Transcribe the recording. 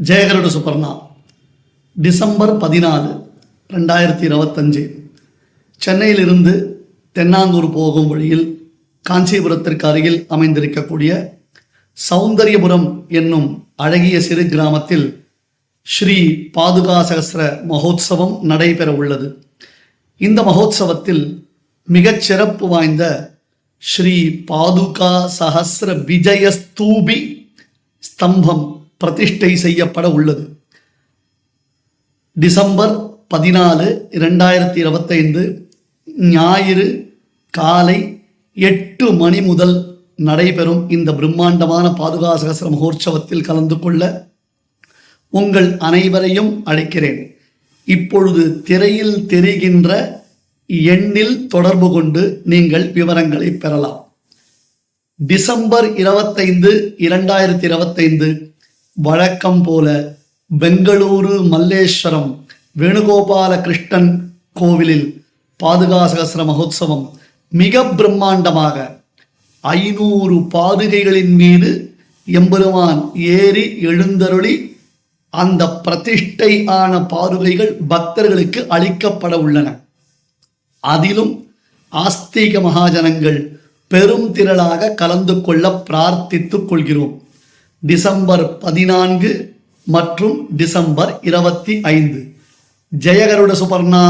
ஜெயகருட Suparna December 14, 2025 சென்னையிலிருந்து தென்னாங்கூர் போகும் வழியில் காஞ்சிபுரத்திற்கு அருகில் அமைந்திருக்கக்கூடிய சௌந்தரியபுரம் என்னும் அழகிய சிறு கிராமத்தில் ஸ்ரீ பாதுகா சகஸ்ர மகோத்சவம் நடைபெற உள்ளது. இந்த மகோத்சவத்தில் மிகச் சிறப்பு வாய்ந்த ஸ்ரீ பாதுகா சகஸ்ர விஜய ஸ்தூபி ஸ்தம்பம் பிரதிஷ்டை செய்யப்பட உள்ளது. டிசம்பர் 14, 2025 ஞாயிறு காலை 8 மணி முதல் நடைபெறும் இந்த பிரம்மாண்டமான பாதுகா சகஸ்ர மகோற்சவத்தில் கலந்து கொள்ள உங்கள் அனைவரையும் அழைக்கிறேன். இப்பொழுது திரையில் தெரிகின்ற எண்ணில் தொடர்பு கொண்டு நீங்கள் விவரங்களை பெறலாம். டிசம்பர் 25, 2025 வழக்கம் போல பெங்களூரு மல்லேஸ்வரம் வேணுகோபால கிருஷ்ணன் கோவிலில் பாதுகா சகஸ்ர மகோத்சவம் மிக பிரம்மாண்டமாக 500 பாதுகைகளின் மீது எம்பெருமான் ஏறி எழுந்தருளி அந்த பிரதிஷ்டை ஆன பாதுகைகள் பக்தர்களுக்கு அளிக்கப்பட உள்ளன. அதிலும் ஆஸ்திக மகாஜனங்கள் பெரும் திரளாக கலந்து கொள்ள பிரார்த்தித்துக் கொள்கிறோம். டிசம்பர் 14 மற்றும் டிசம்பர் 25. ஜெயகருட சுபர்ணா.